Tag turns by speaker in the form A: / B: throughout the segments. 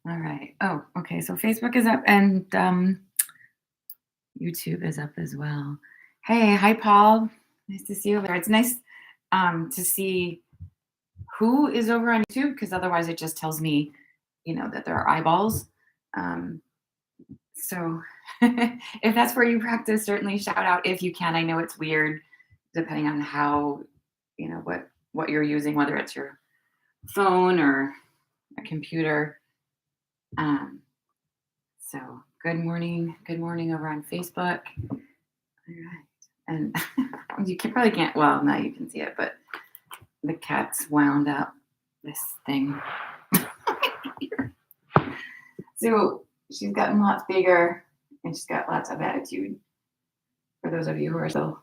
A: All right. Oh, okay. So Facebook is up and YouTube is up as well. Hey, hi, Paul. Nice to see you over there. It's nice to see who is over on YouTube because otherwise it just tells me, that there are eyeballs. Um, so if that's where you practice, certainly shout out if you can. I know it's weird depending on how, what you're using, whether it's your phone or a computer. Um, so good morning over on Facebook. All right, and you probably can't. Well, now you can see it, but the cat's wound up this thing. So she's gotten lots bigger, and she's got lots of attitude. For those of you who are still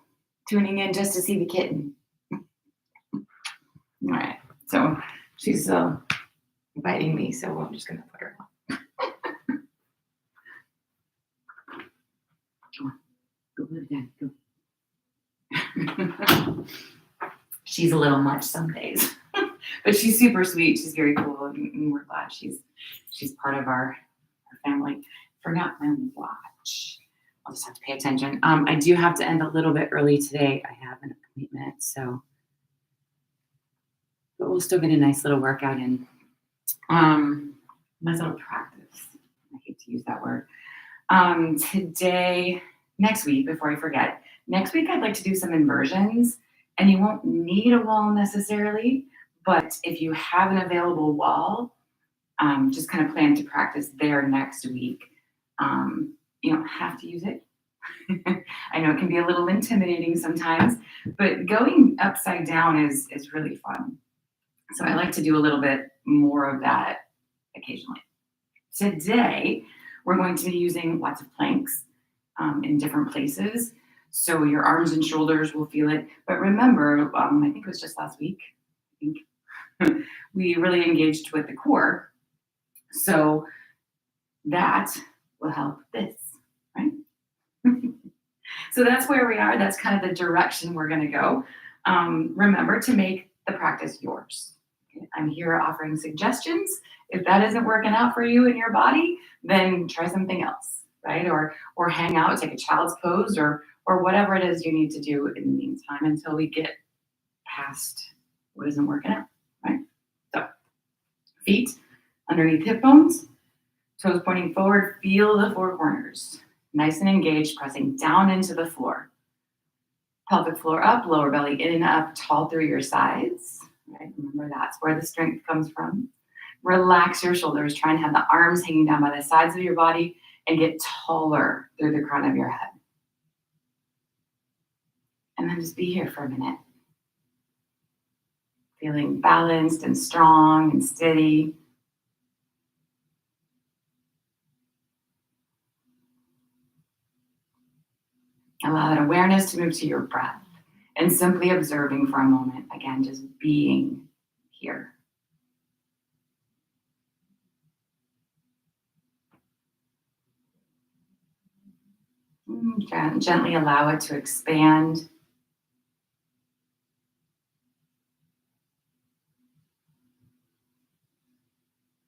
A: tuning in just to see the kitten. All right, so she's biting me, so I'm just gonna put her on. Go live again. Go. She's a little much some days, but she's super sweet. She's very cool, and we're glad she's part of our family. Forgot my watch. I'll just have to pay attention. I do have to end a little bit early today. I have an appointment, but we'll still get a nice little workout in. Nice little practice. I hate to use that word. Next week, before I forget, next week I'd like to do some inversions, and you won't need a wall necessarily, but if you have an available wall, just kind of plan to practice there next week. You don't have to use it. I know it can be a little intimidating sometimes, but going upside down is really fun. So I like to do a little bit more of that occasionally. Today, we're going to be using lots of planks in different places. So your arms and shoulders will feel it. But remember, I think it was just last week, we really engaged with the core. So that will help this, right? So that's where we are. That's kind of the direction we're going to go. Remember to make the practice yours. Okay? I'm here offering suggestions. If that isn't working out for you and your body, then try something else, right? Or hang out, take a child's pose, or whatever it is you need to do in the meantime until we get past what isn't working out, right? So feet underneath hip bones, toes pointing forward, feel the four corners. Nice and engaged, pressing down into the floor. Pelvic floor up, lower belly in and up, tall through your sides. Right? Remember, that's where the strength comes from. Relax your shoulders. Try and have the arms hanging down by the sides of your body and get taller through the crown of your head. And then just be here for a minute. Feeling balanced and strong and steady. Allow that awareness to move to your breath and simply observing for a moment. Again, just being here. Gently allow it to expand.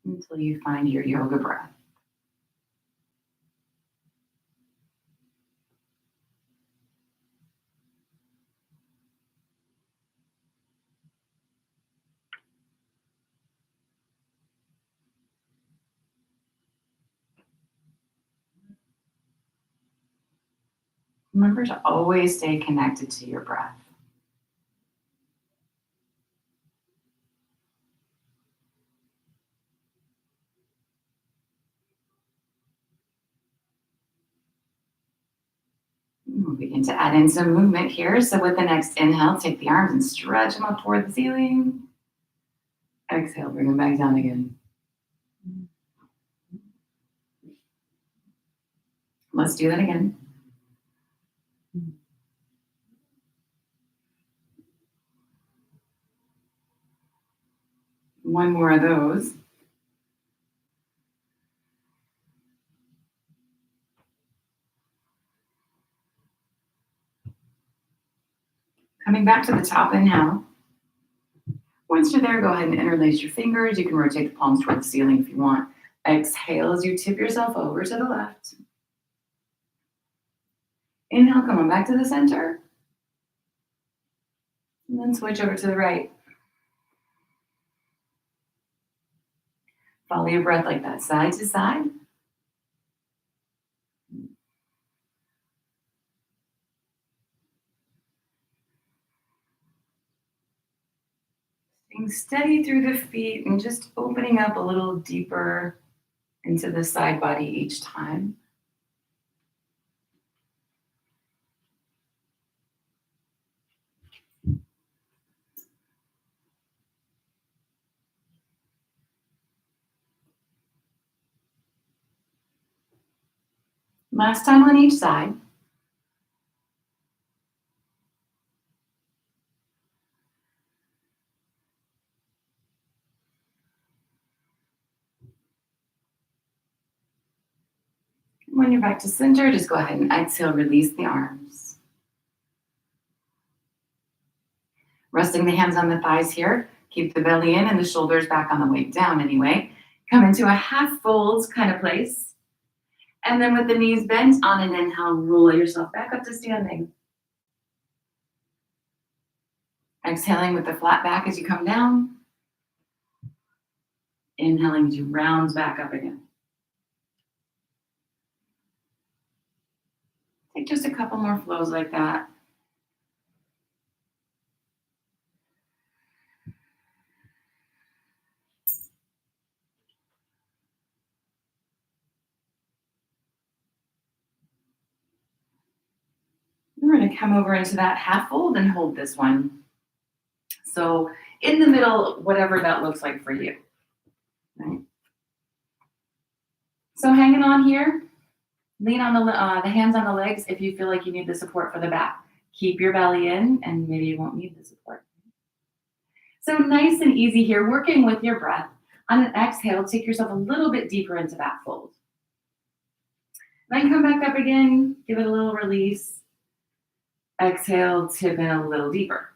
A: Until you find your yoga breath. Remember to always stay connected to your breath. We'll begin to add in some movement here. So with the next inhale, take the arms and stretch them up toward the ceiling. Exhale, bring them back down again. Let's do that again. One more of those. Coming back to the top inhale. Once you're there, go ahead and interlace your fingers. You can rotate the palms toward the ceiling if you want. Exhale as you tip yourself over to the left. Inhale, come on back to the center. And then switch over to the right. Follow your breath like that, side to side. Staying steady through the feet and just opening up a little deeper into the side body each time. Last time on each side. When you're back to center, just go ahead and exhale, release the arms. Resting the hands on the thighs here. Keep the belly in and the shoulders back on the way down anyway. Come into a half fold kind of place. And then with the knees bent on an inhale, roll yourself back up to standing. Exhaling with the flat back as you come down. Inhaling as you round back up again. Take just a couple more flows like that. We're going to come over into that half fold and hold this one. So in the middle, whatever that looks like for you. Right? So hanging on here, lean on the hands on the legs if you feel like you need the support for the back. Keep your belly in and maybe you won't need the support. So nice and easy here, working with your breath. On an exhale, take yourself a little bit deeper into that fold. Then come back up again, give it a little release. Exhale, tip in a little deeper.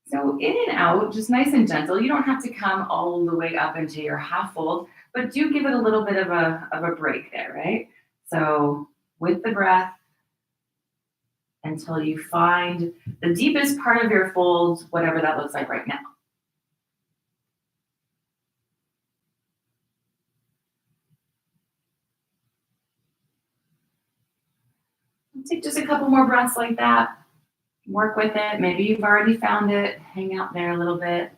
A: So in and out, just nice and gentle. You don't have to come all the way up into your half fold, but do give it a little bit of a break there, right? So with the breath, until you find the deepest part of your fold, whatever that looks like right now. Take just a couple more breaths like that. Work with it. Maybe you've already found it. Hang out there a little bit.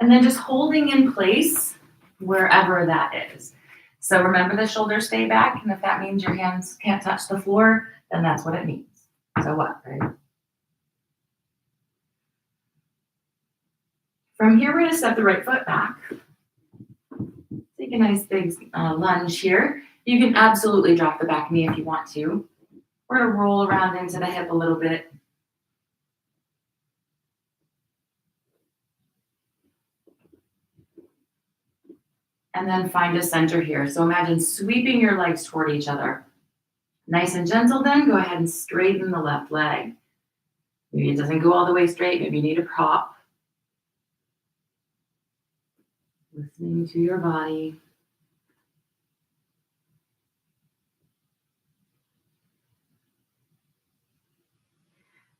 A: And then just holding in place wherever that is. So remember the shoulders stay back, and if that means your hands can't touch the floor, then that's what it means. So what, right? From here, we're going to step the right foot back. Take a nice big lunge here. You can absolutely drop the back knee if you want to. We're going to roll around into the hip a little bit. And then find a center here. So imagine sweeping your legs toward each other. Nice and gentle then, go ahead and straighten the left leg. Maybe it doesn't go all the way straight, maybe you need a prop. Listening to your body.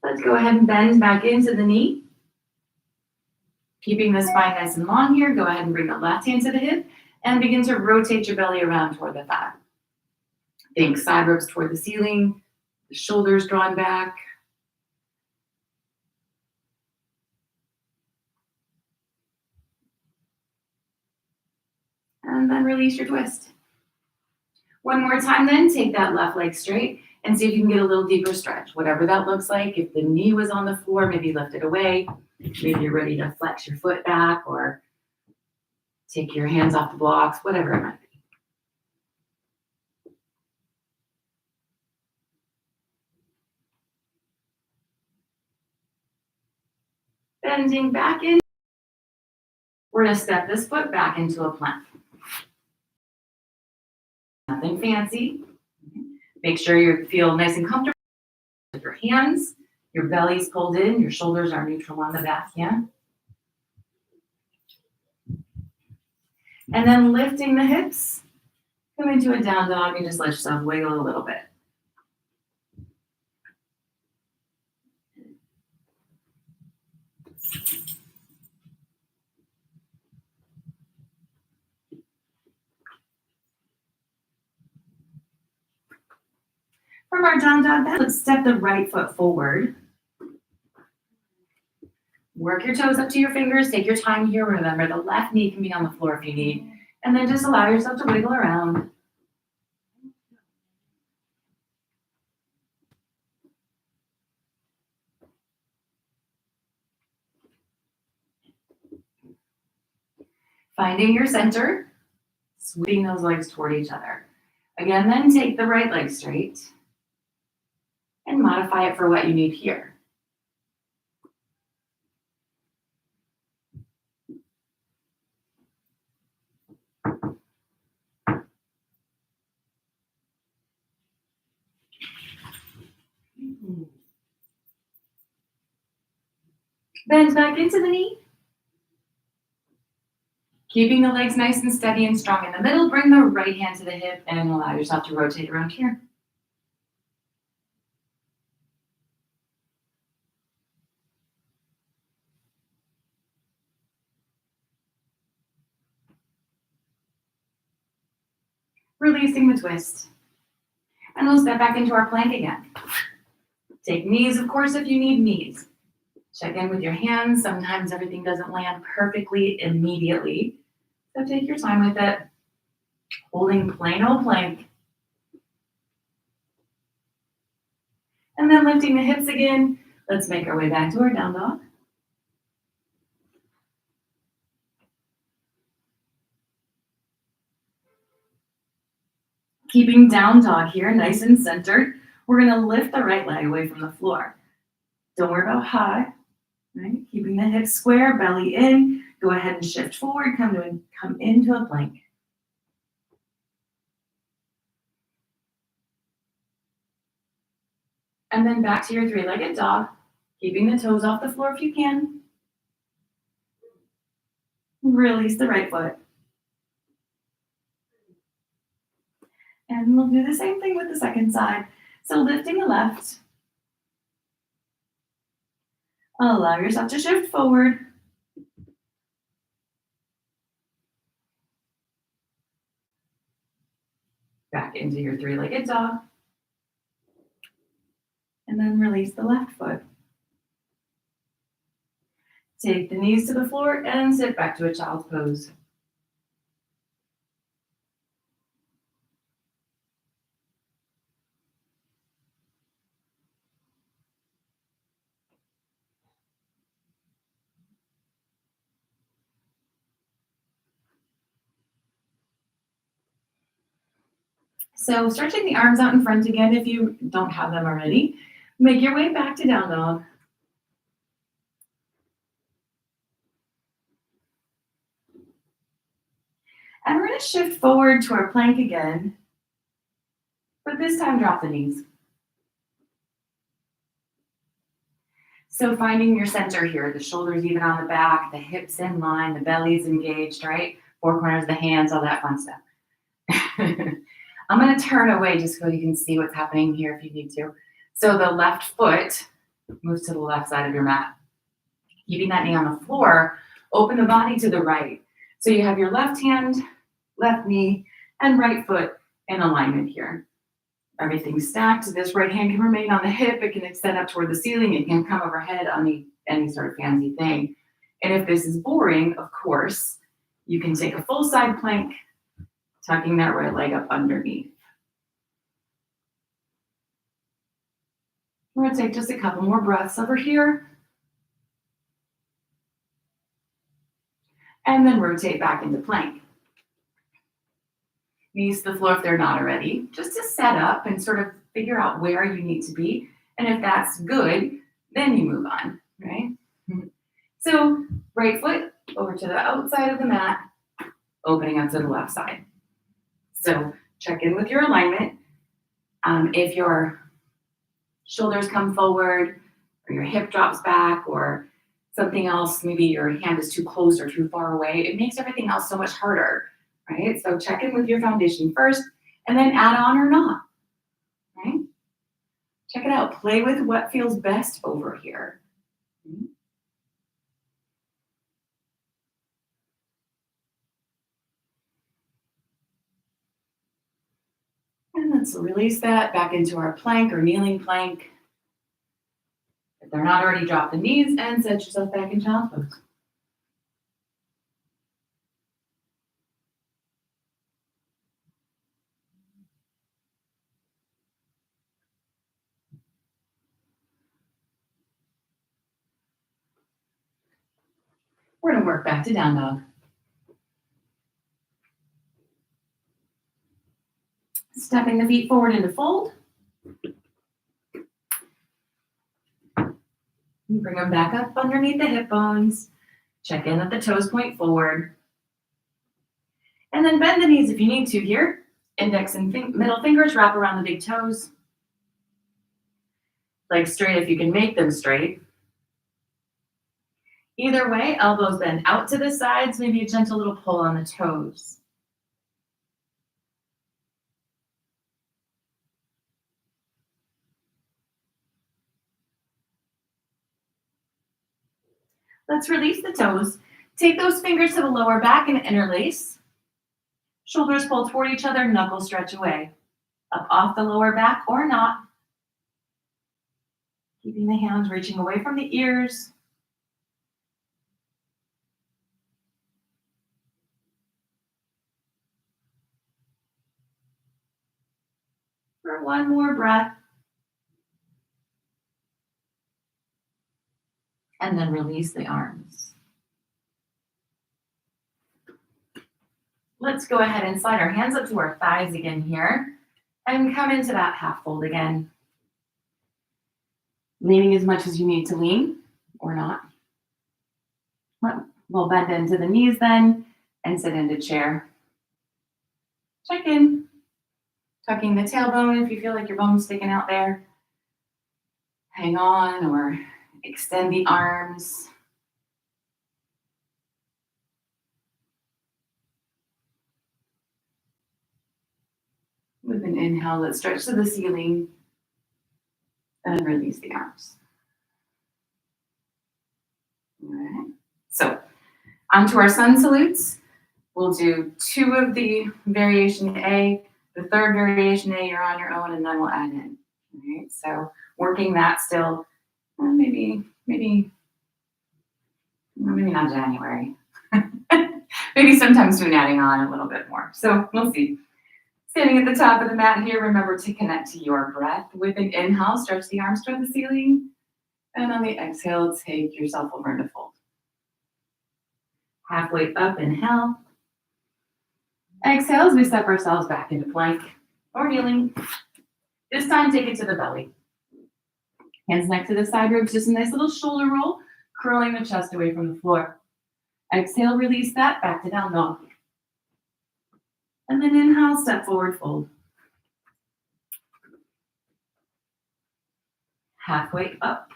A: Let's go ahead and bend back into the knee. Keeping the spine nice and long here, go ahead and bring the left hand to the hip and begin to rotate your belly around toward the thigh. Think side ribs toward the ceiling, the shoulders drawn back. And then release your twist. One more time then, take that left leg straight and see if you can get a little deeper stretch, whatever that looks like. If the knee was on the floor, maybe lift it away. Maybe you're ready to flex your foot back or take your hands off the blocks, whatever it might be. Bending back in. We're going to step this foot back into a plank. Nothing fancy. Make sure you feel nice and comfortable with your hands. Your belly's pulled in, your shoulders are neutral on the back, yeah? And then lifting the hips, come into a down dog and just let yourself wiggle a little bit. From our down dog, let's step the right foot forward. Work your toes up to your fingers. Take your time here. Remember, the left knee can be on the floor if you need. And then just allow yourself to wiggle around. Finding your center, sweeping those legs toward each other. Again, then take the right leg straight and modify it for what you need here. Bend back into the knee. Keeping the legs nice and steady and strong in the middle, bring the right hand to the hip and allow yourself to rotate around here. Releasing the twist. And we'll step back into our plank again. Take knees, of course, if you need knees. Check in with your hands. Sometimes everything doesn't land perfectly immediately. So take your time with it. Holding plain old plank. And then lifting the hips again. Let's make our way back to our down dog. Keeping down dog here, nice and centered. We're gonna lift the right leg away from the floor. Don't worry about high, right? Keeping the hips square, belly in. Go ahead and shift forward, come into a plank. And then back to your three-legged dog, keeping the toes off the floor if you can. Release the right foot. And we'll do the same thing with the second side. So lifting the left. Allow yourself to shift forward. Back into your three-legged dog. And then release the left foot. Take the knees to the floor and sit back to a child's pose. So stretching the arms out in front again if you don't have them already. Make your way back to down dog. And we're going to shift forward to our plank again, but this time drop the knees. So finding your center here, the shoulders even on the back, the hips in line, the belly's engaged, right? Four corners of the hands, all that fun stuff. I'm going to turn away just so you can see what's happening here if you need to. So the left foot moves to the left side of your mat. Keeping that knee on the floor, open the body to the right. So you have your left hand, left knee, and right foot in alignment here. Everything's stacked. This right hand can remain on the hip. It can extend up toward the ceiling. It can come overhead on any sort of fancy thing. And if this is boring, of course, you can take a full side plank, tucking that right leg up underneath. We're going to take just a couple more breaths over here. And then rotate back into plank. Knees to the floor if they're not already, just to set up and sort of figure out where you need to be. And if that's good, then you move on, right? So right foot over to the outside of the mat, opening up to the left side. So check in with your alignment. If your shoulders come forward or your hip drops back or something else, maybe your hand is too close or too far away, it makes everything else so much harder, right? So check in with your foundation first and then add on or not, right? Check it out. Play with what feels best over here. And let's release that back into our plank or kneeling plank. If they're not already, drop the knees and set yourself back in child's pose. We're going to work back to down dog. Stepping the feet forward into fold. Bring them back up underneath the hip bones. Check in that the toes point forward. And then bend the knees if you need to here. Index and middle fingers wrap around the big toes. Legs straight if you can make them straight. Either way, elbows bend out to the sides, maybe a gentle little pull on the toes. Let's release the toes. Take those fingers to the lower back and interlace. Shoulders pull toward each other, knuckles stretch away. Up off the lower back or not. Keeping the hands reaching away from the ears. For one more breath. And then release the arms. Let's go ahead and slide our hands up to our thighs again here and come into that half fold again. Leaning as much as you need to lean or not. We'll bend into the knees then and sit into chair. Check in. Tucking the tailbone if you feel like your bone's sticking out there. Hang on or extend the arms. With an inhale, let's stretch to the ceiling and release the arms. All right. So onto our sun salutes. We'll do 2 of the variation A. The third variation A, you're on your own, and then we'll add in. All right. So working that still, maybe not January. Maybe sometime soon adding on a little bit more. So we'll see. Standing at the top of the mat here, remember to connect to your breath. With an inhale, stretch the arms toward the ceiling. And on the exhale, take yourself over into fold. Halfway up, inhale. Exhale as we step ourselves back into plank or kneeling. This time, take it to the belly. Hands next to the side ribs, just a nice little shoulder roll, curling the chest away from the floor. Exhale, release that, back to down dog. And then inhale, step forward, fold. Halfway up.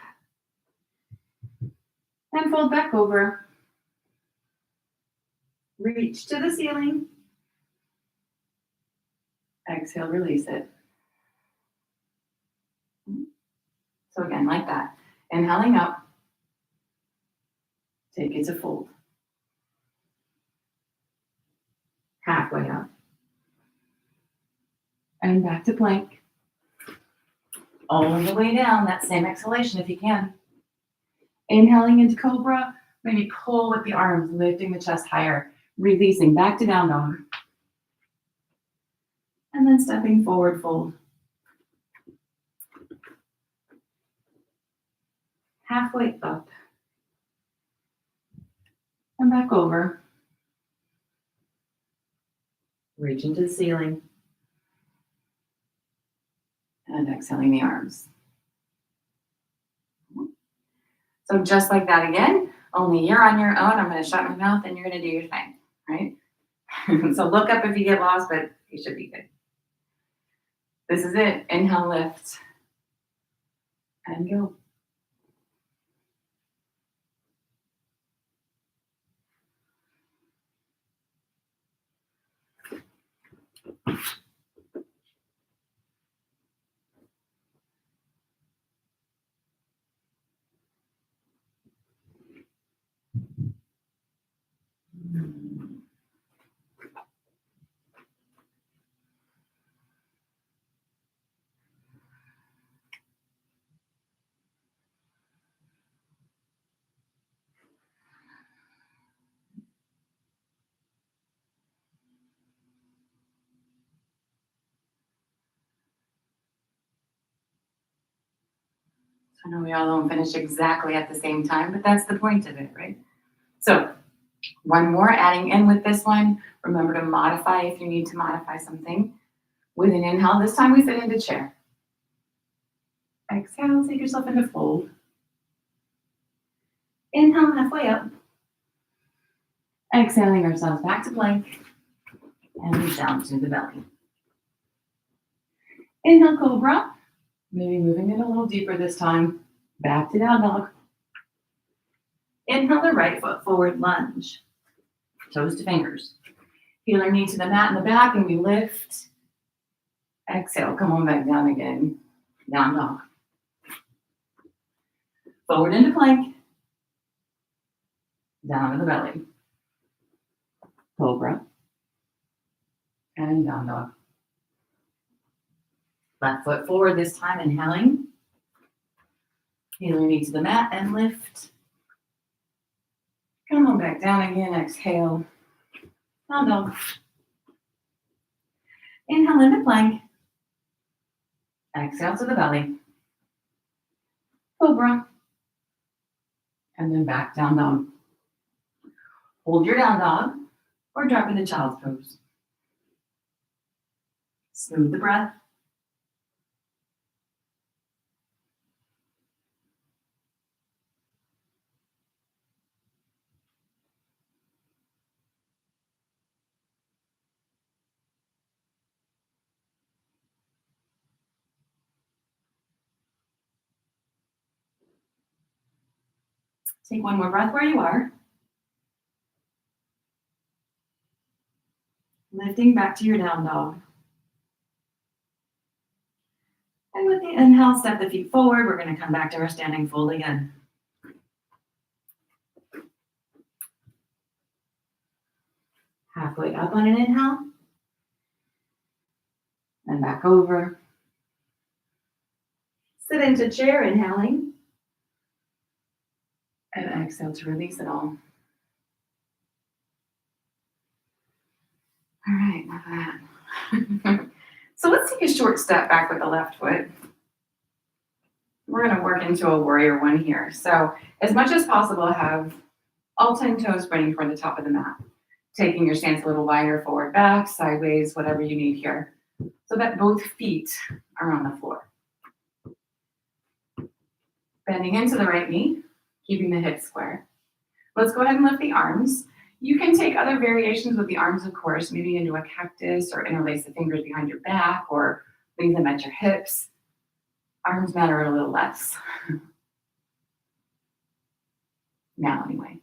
A: And fold back over. Reach to the ceiling. Exhale, release it. So again, like that. Inhaling up. Take it to fold. Halfway up. And back to plank. All the way down, that same exhalation if you can. Inhaling into cobra, maybe pull with the arms, lifting the chest higher, releasing back to down dog. And then stepping forward, fold. Halfway up. And back over. Reaching to the ceiling. And exhaling the arms. So just like that again, only you're on your own. I'm going to shut my mouth and you're going to do your thing, right? So look up if you get lost, but you should be good. This is it. Inhale, lift, and go. I know we all don't finish exactly at the same time, but that's the point of it, right? So one more adding in with this one. Remember to modify if you need to modify something. With an inhale, this time we sit into chair. Exhale, take yourself into fold. Inhale, halfway up. Exhaling ourselves back to plank and down to the belly. Inhale, cobra. Maybe moving it a little deeper this time. Back to down dog. Inhale the right foot forward, lunge. Toes to fingers. Heel our knee to the mat in the back and we lift. Exhale, come on back down again. Down dog. Forward into plank. Down to the belly. Cobra. And down dog. Left foot forward this time, inhaling. Heel your knee to the mat and lift. Come on back down again, exhale. Down dog. Inhale into plank. Exhale to the belly. Cobra. And then back down dog. Hold your down dog or drop into child's pose. Smooth the breath. Take one more breath where you are. Lifting back to your down dog. And with the inhale, step the feet forward. We're going to come back to our standing fold again. Halfway up on an inhale. And back over. Sit into chair, inhaling. And exhale to release it all. All right, enough of that. So let's take a short step back with the left foot. We're going to work into a warrior one here. So as much as possible, have all 10 toes pointing toward the top of the mat. Taking your stance a little wider, forward, back, sideways, whatever you need here. So that both feet are on the floor. Bending into the right knee, keeping the hips square. Let's go ahead and lift the arms. You can take other variations with the arms, of course, maybe into a cactus or interlace the fingers behind your back or leave them at your hips. Arms matter a little less. Now, anyway.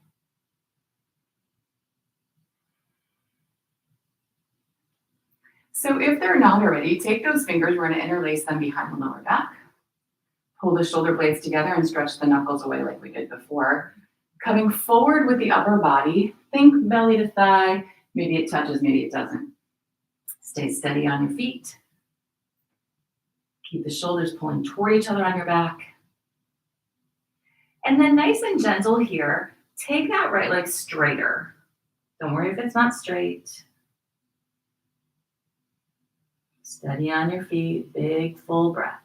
A: So if they're not already, take those fingers, we're going to interlace them behind the lower back. Pull the shoulder blades together and stretch the knuckles away like we did before. Coming forward with the upper body, think belly to thigh. Maybe it touches, maybe it doesn't. Stay steady on your feet. Keep the shoulders pulling toward each other on your back. And then nice and gentle here, take that right leg straighter. Don't worry if it's not straight. Steady on your feet, big full breaths.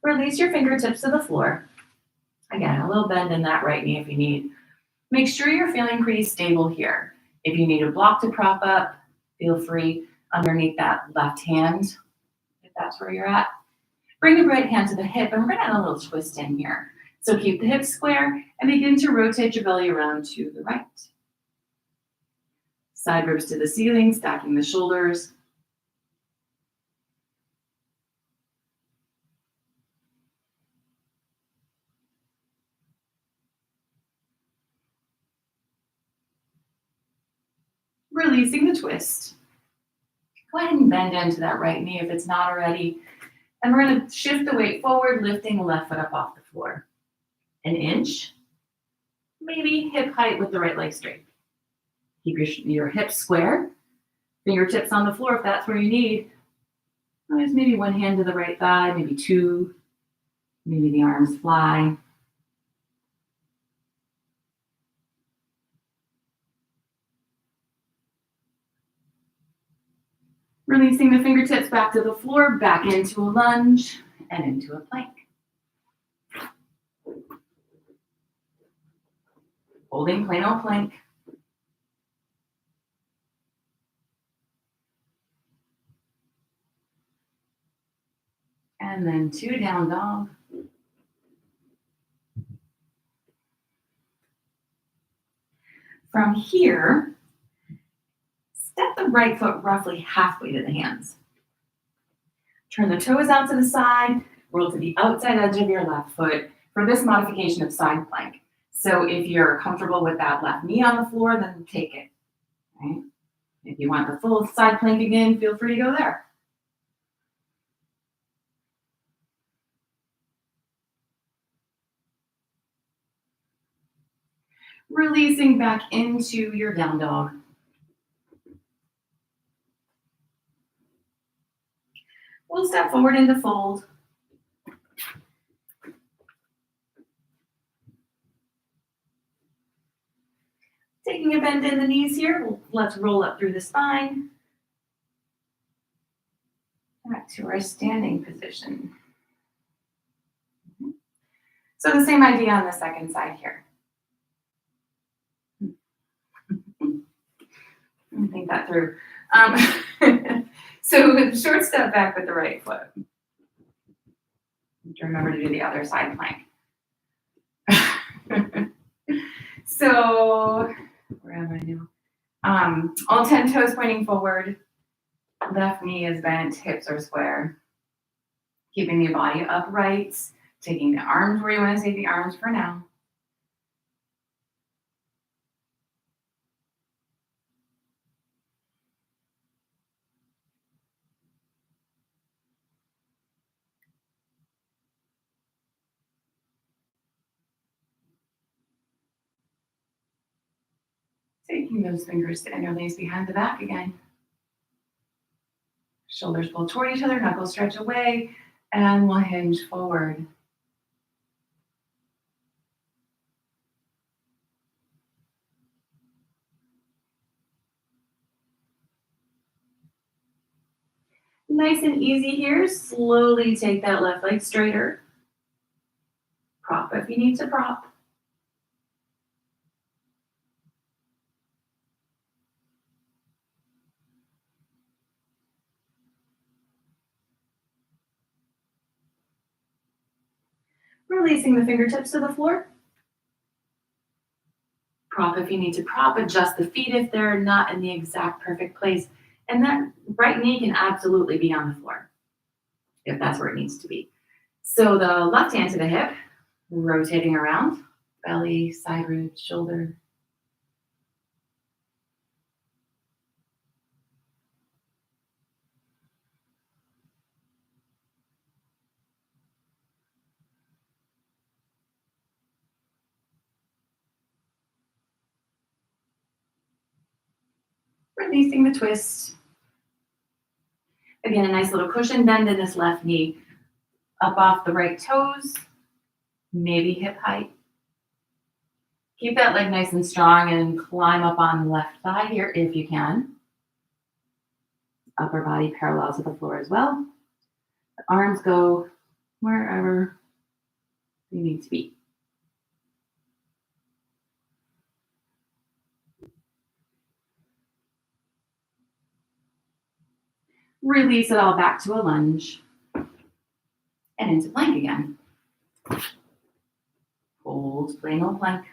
A: Release your fingertips to the floor. Again, a little bend in that right knee if you need. Make sure you're feeling pretty stable here. If you need a block to prop up, feel free underneath that left hand, if that's where you're at. Bring the right hand to the hip, and we're going to add a little twist in here. So keep the hips square and begin to rotate your belly around to the right. Side ribs to the ceiling, stacking the shoulders. Releasing the twist. Go ahead and bend into that right knee if it's not already. And we're going to shift the weight forward, lifting the left foot up off the floor. An inch, maybe hip height with the right leg straight. Keep your hips square, fingertips on the floor if that's where you need. There's maybe one hand to the right thigh, maybe two, maybe the arms fly. Releasing the fingertips back to the floor, back into a lunge, and into a plank. Holding plain old plank. And then 2 down dog. From here, step the right foot roughly halfway to the hands. Turn the toes out to the side, roll to the outside edge of your left foot for this modification of side plank. So if you're comfortable with that left knee on the floor, then take it. Right? If you want the full side plank again, feel free to go there. Releasing back into your down dog. We'll step forward into fold. Taking a bend in the knees here, let's roll up through the spine. Back to our standing position. So the same idea on the second side here. Let me think that through. So short step back with the right foot. Remember to do the other side plank. So where am I now? All 10 toes pointing forward. Left knee is bent, hips are square. Keeping the body upright. Taking the arms where you want to take the arms for now. Taking those fingers to interlace behind the back again. Shoulders pull toward each other, knuckles stretch away, and we'll hinge forward. Nice and easy here. Slowly take that left leg straighter. Prop if you need to prop. Releasing the fingertips to the floor. Prop if you need to prop. Adjust the feet if they're not in the exact perfect place. And that right knee can absolutely be on the floor if that's where it needs to be. So the left hand to the hip, rotating around, belly, side ribs, shoulder. Releasing the twist. Again, a nice little cushion bend in this left knee. Up off the right toes, maybe hip height. Keep that leg nice and strong and climb up on the left thigh here if you can. Upper body parallel to the floor as well. The arms go wherever you need to be. Release it all back to a lunge and into plank again. Hold plain old plank.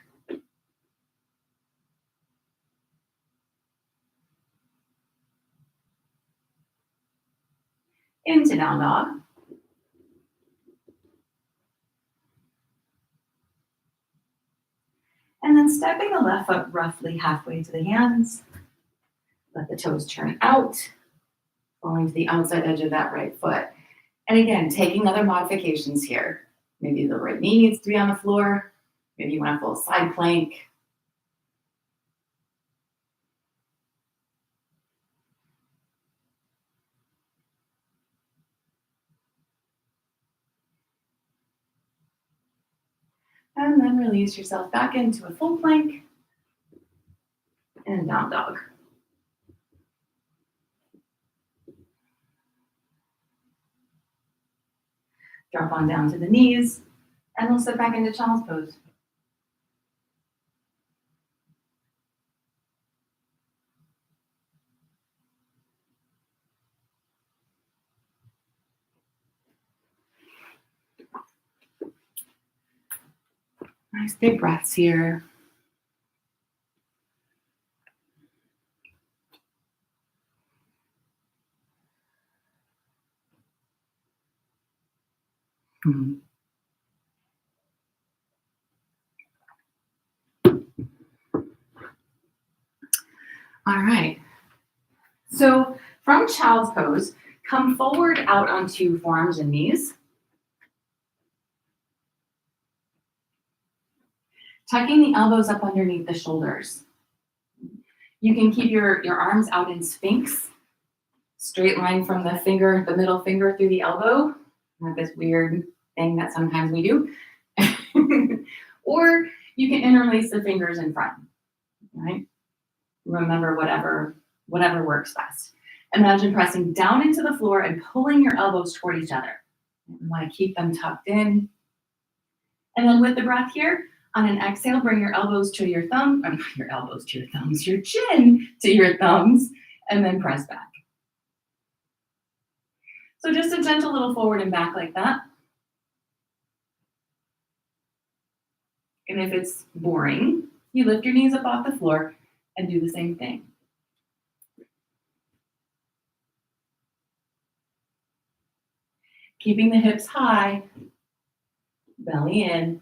A: Into down dog. And then stepping the left foot roughly halfway to the hands. Let the toes turn out, falling to the outside edge of that right foot. And again, taking other modifications here. Maybe the right knee needs to be on the floor. Maybe you want a full side plank. And then release yourself back into a full plank and down dog. Drop on down to the knees, and we'll sit back into child's pose. Nice big breaths here. All right. So from child's pose, come forward out onto forearms and knees. Tucking the elbows up underneath the shoulders. You can keep your arms out in Sphinx, straight line from the finger, the middle finger through the elbow. Not this weird thing that sometimes we do. Or you can interlace the fingers in front, right? Remember whatever works best. Imagine pressing down into the floor and pulling your elbows toward each other. You want to keep them tucked in. And then with the breath here, on an exhale, bring your elbows to your your chin to your thumbs, and then press back. So just a gentle little forward and back like that. And if it's boring, you lift your knees up off the floor and do the same thing. Keeping the hips high, belly in.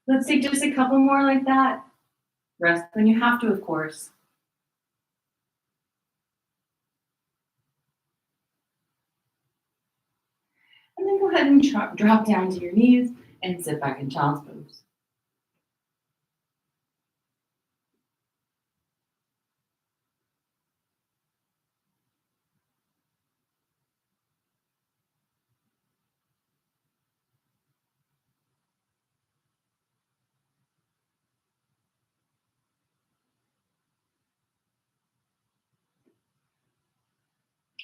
A: Let's take just a couple more like that. Rest when you have to, of course. And then go ahead and drop down to your knees and sit back in child's pose.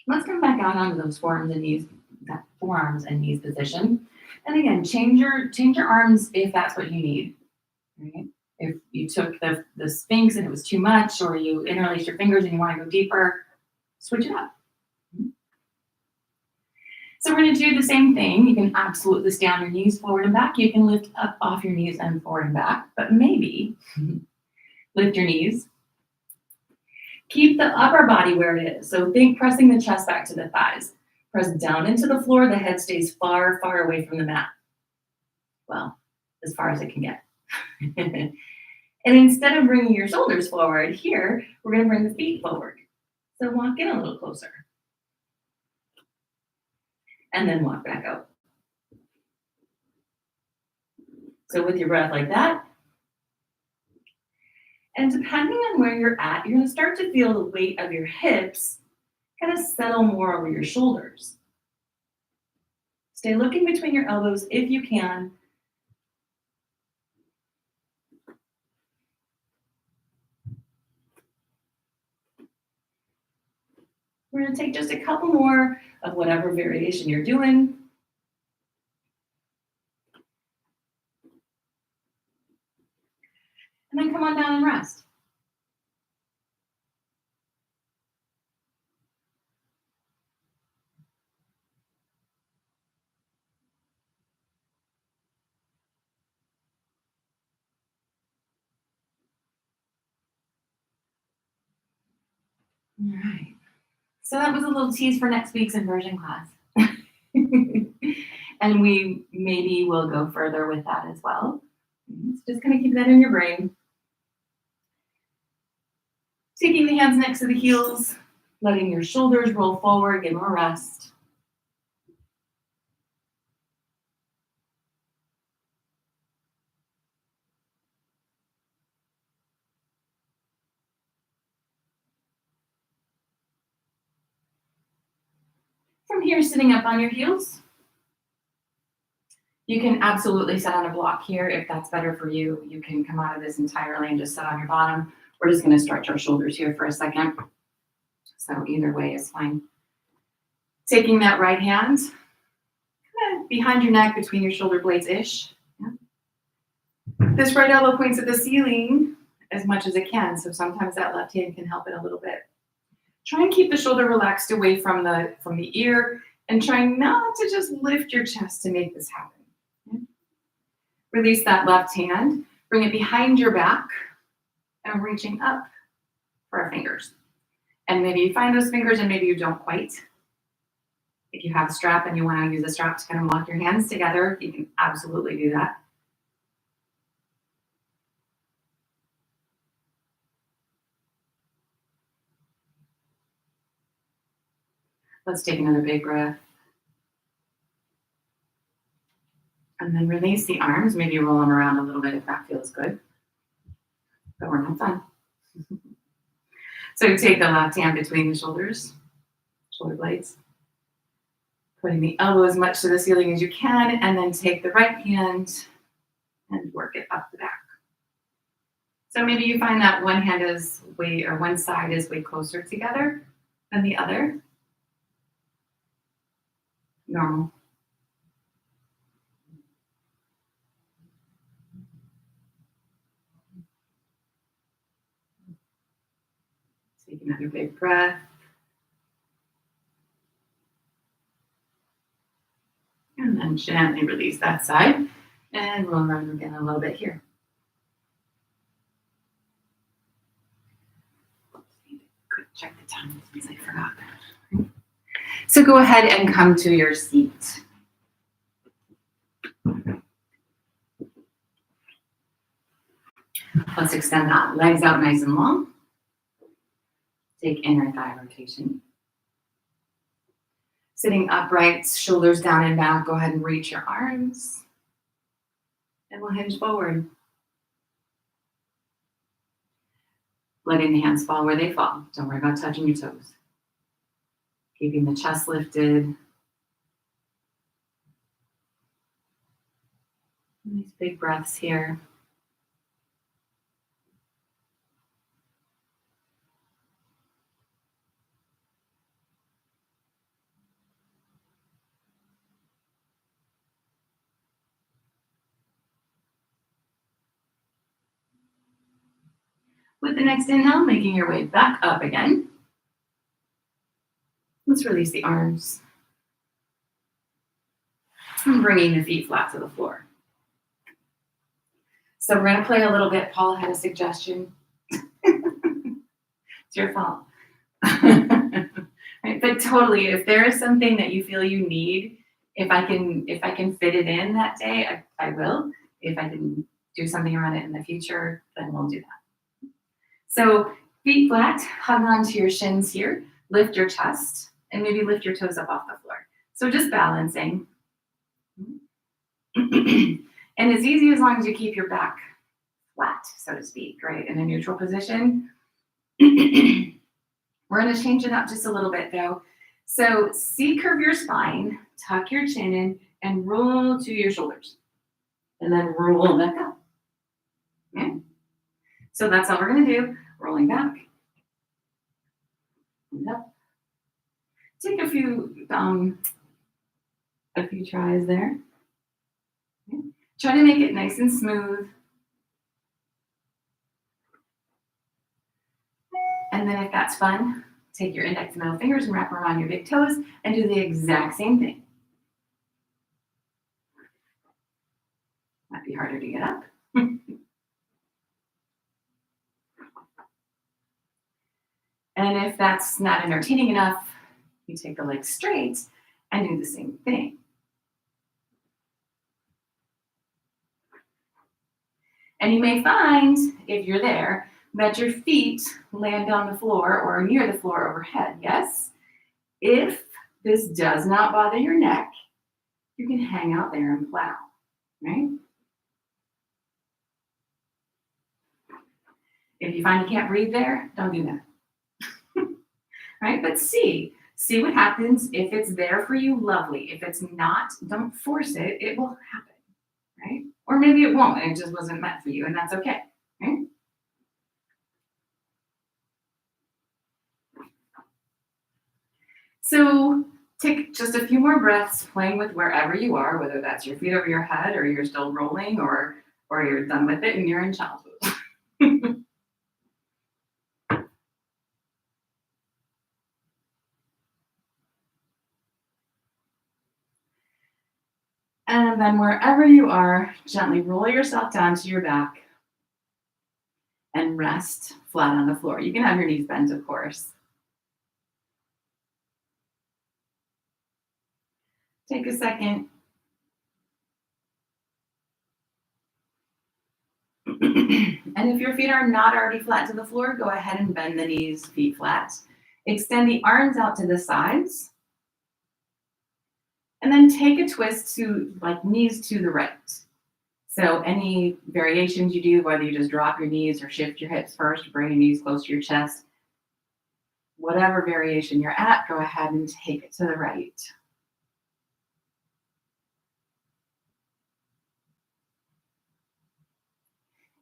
A: Let's come back out onto those forearms and knees position. And again, change your arms if that's what you need. Right? If you took the Sphinx and it was too much, or you interlace your fingers and you want to go deeper, switch it up. So we're going to do the same thing. You can absolutely stay on your knees forward and back. You can lift up off your knees and forward and back, but maybe lift your knees. Keep the upper body where it is. So think pressing the chest back to the thighs. Press down into the floor. The head stays far, far away from the mat. Well, as far as it can get. And instead of bringing your shoulders forward here, we're going to bring the feet forward. So walk in a little closer. And then walk back out. So with your breath like that, and depending on where you're at, you're going to start to feel the weight of your hips kind of settle more over your shoulders. Stay looking between your elbows if you can. We're going to take just a couple more of whatever variation you're doing. All right. So that was a little tease for next week's inversion class. And we maybe will go further with that as well. So just kind of keep that in your brain. Taking the hands next to the heels, letting your shoulders roll forward, get more rest. From here, sitting up on your heels. You can absolutely sit on a block here if that's better for you. You can come out of this entirely and just sit on your bottom. We're just going to stretch our shoulders here for a second. So either way is fine. Taking that right hand behind your neck, between your shoulder blades-ish. Yeah. This right elbow points at the ceiling as much as it can. So sometimes that left hand can help it a little bit. Try and keep the shoulder relaxed away from the ear, and try not to just lift your chest to make this happen. Yeah. Release that left hand, bring it behind your back, and reaching up for our fingers. And maybe you find those fingers and maybe you don't quite. If you have a strap and you want to use a strap to kind of lock your hands together, you can absolutely do that. Let's take another big breath. And then release the arms. Maybe roll them around a little bit if that feels good. But we're not done. So take the left hand between the shoulders, shoulder blades. Putting the elbow as much to the ceiling as you can, and then take the right hand and work it up the back. So maybe you find that one hand is one side is way closer together than the other. Normal. Take another big breath. And then gently release that side. And roll around again a little bit here. Quick check the time since I forgot. So go ahead and come to your seat. Let's extend that. Legs out nice and long. Take inner thigh rotation. Sitting upright, shoulders down and back. Go ahead and reach your arms. And we'll hinge forward. Letting the hands fall where they fall. Don't worry about touching your toes. Keeping the chest lifted. Nice big breaths here. With the next inhale, making your way back up again. Let's release the arms. And bringing the feet flat to the floor. So we're going to play a little bit. Paul had a suggestion. It's your fault. Right? But totally, if there is something that you feel you need, if I can fit it in that day, I will. If I can do something around it in the future, then we'll do that. So feet flat, hug onto your shins here, lift your chest, and maybe lift your toes up off the floor. So just balancing. And it's easy as long as you keep your back flat, so to speak, right? In a neutral position. We're going to change it up just a little bit though. So C-curve your spine, tuck your chin in, and roll to your shoulders. And then roll back up. Okay? So that's all we're going to do. Rolling back. And up. Take a few tries there. Okay. Try to make it nice and smooth. And then if that's fun, take your index and middle fingers and wrap them around your big toes and do the exact same thing. Might be harder to get up. And And if that's not entertaining enough, you take the legs straight and do the same thing. And you may find, if you're there, that your feet land on the floor or near the floor overhead. Yes? If this does not bother your neck, you can hang out there and plow, right? If you find you can't breathe there, don't do that. Right? But see what happens. If it's there for you, lovely. If it's not, don't force it. It will happen, right? Or maybe it won't, and it just wasn't meant for you, and that's okay, right? So take just a few more breaths playing with wherever you are, whether that's your feet over your head or you're still rolling or you're done with it and you're in child's pose. And then wherever you are, gently roll yourself down to your back and rest flat on the floor. You can have your knees bent, of course. Take a second. And if your feet are not already flat to the floor, go ahead and bend the knees, feet flat. Extend the arms out to the sides. And then take a twist to like knees to the right. So any variations you do, whether you just drop your knees or shift your hips first, bring your knees close to your chest, whatever variation you're at, go ahead and take it to the right.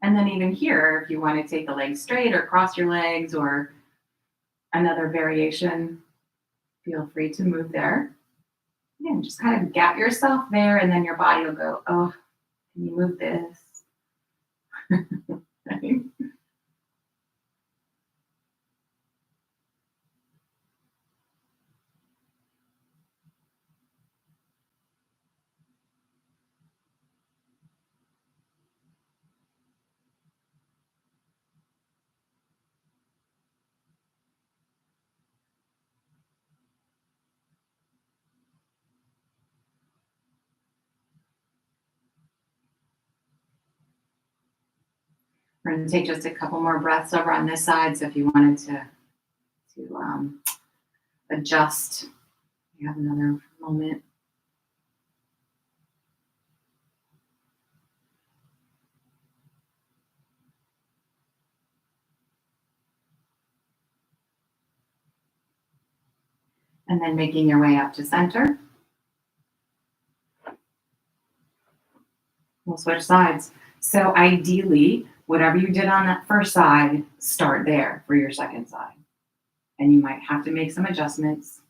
A: And then even here, if you want to take the legs straight or cross your legs or another variation, feel free to move there. Again, just kind of gap yourself there, and then your body will go, oh, can you move this? Right? We're going to take just a couple more breaths over on this side. So if you wanted to adjust, you have another moment. And then making your way up to center. We'll switch sides. So ideally, whatever you did on that first side, start there for your second side. And you might have to make some adjustments.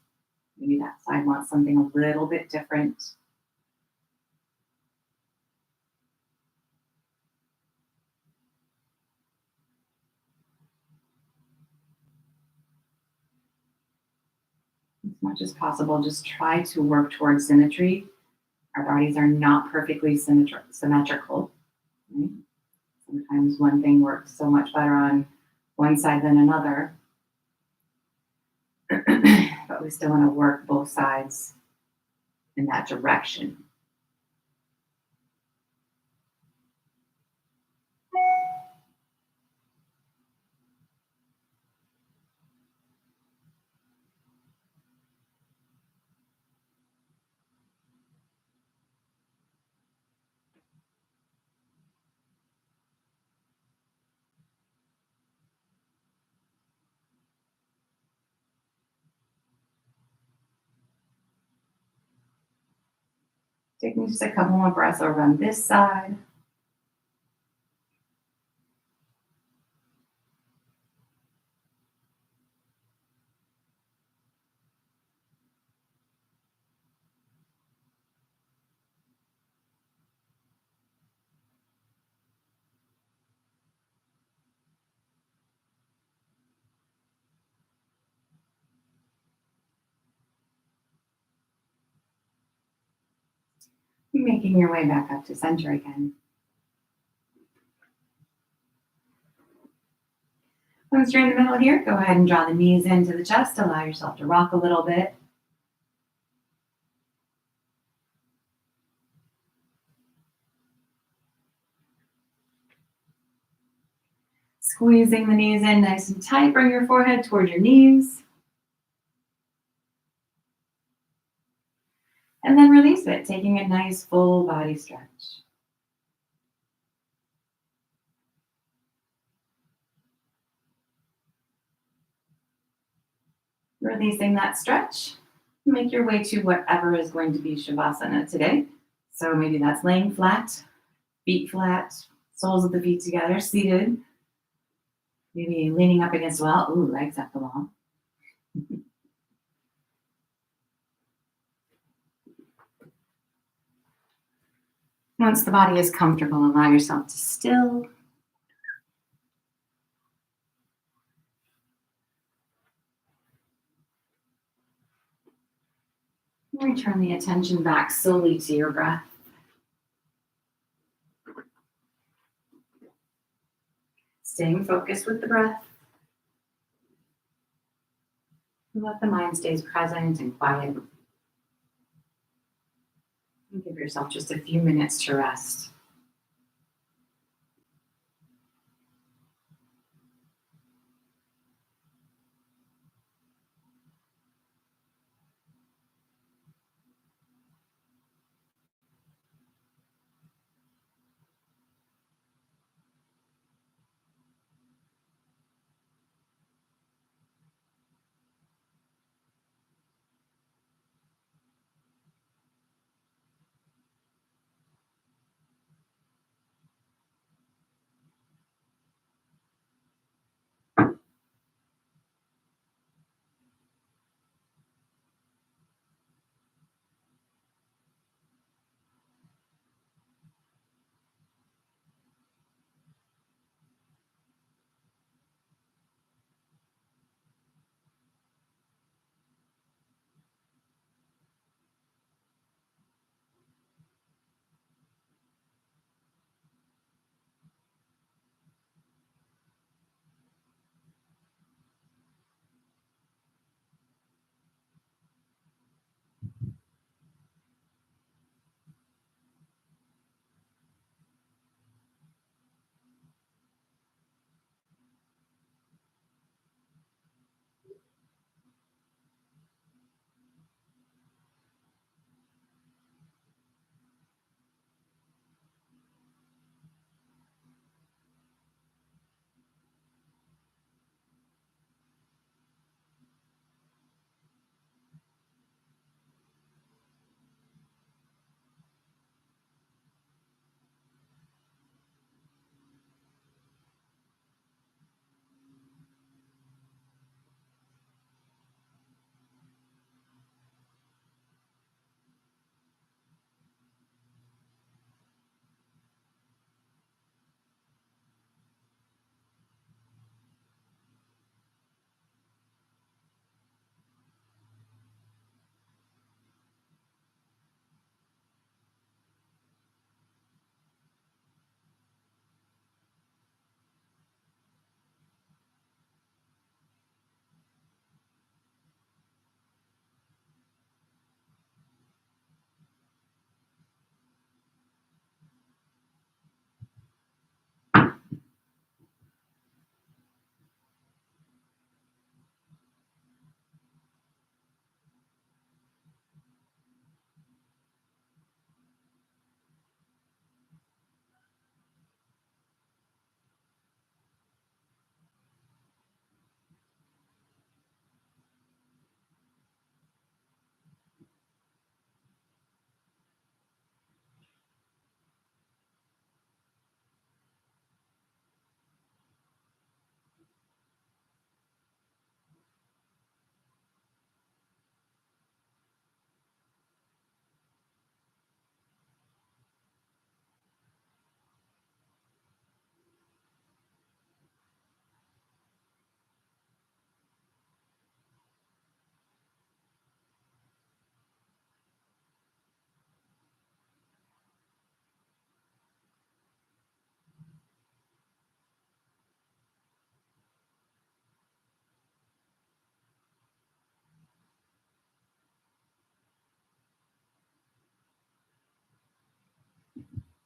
A: Maybe that side wants something a little bit different. As much as possible, just try to work towards symmetry. Our bodies are not perfectly symmetrical. Right? Sometimes one thing works so much better on one side than another. But we still want to work both sides in that direction. Taking just a couple more breaths over on this side. Making your way back up to center again. Once you're in the middle here, go ahead and draw the knees into the chest. Allow yourself to rock a little bit. Squeezing the knees in nice and tight. Bring your forehead toward your knees. And then release it, taking a nice full body stretch. Releasing that stretch. Make your way to whatever is going to be Shavasana today. So maybe that's laying flat, feet flat, soles of the feet together, seated. Maybe leaning up against the wall. Ooh, legs up the wall. Once the body is comfortable, allow yourself to still. Return the attention back slowly to your breath. Staying focused with the breath. Let the mind stay present and quiet. And give yourself just a few minutes to rest.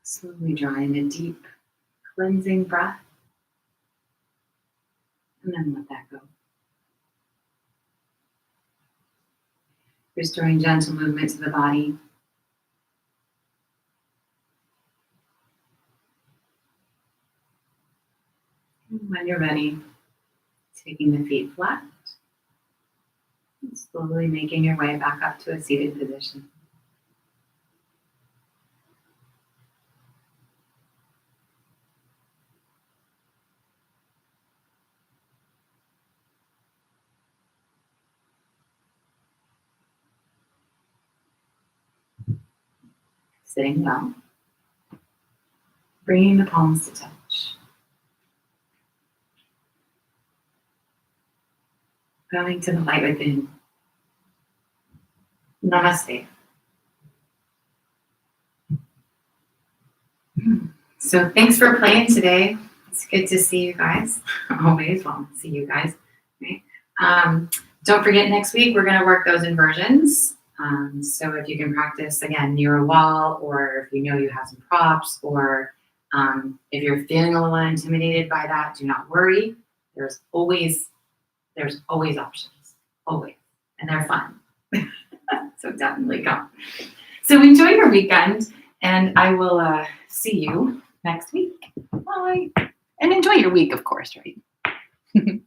A: Slowly drawing a deep, cleansing breath. And then let that go. Restoring gentle movement to the body. And when you're ready, taking the feet flat. And slowly making your way back up to a seated position. Sitting well. Bringing the palms to touch. Going to the light within. Namaste. So thanks for playing today. It's good to see you guys. Always, well, see you guys. Right? Don't forget, next week we're going to work those inversions. So if you can practice again near a wall, or if you know you have some props, or if you're feeling a little intimidated by that, do not worry. There's always options, always, and they're fun. So definitely come. So enjoy your weekend, and I will see you next week. Bye. And enjoy your week, of course, right?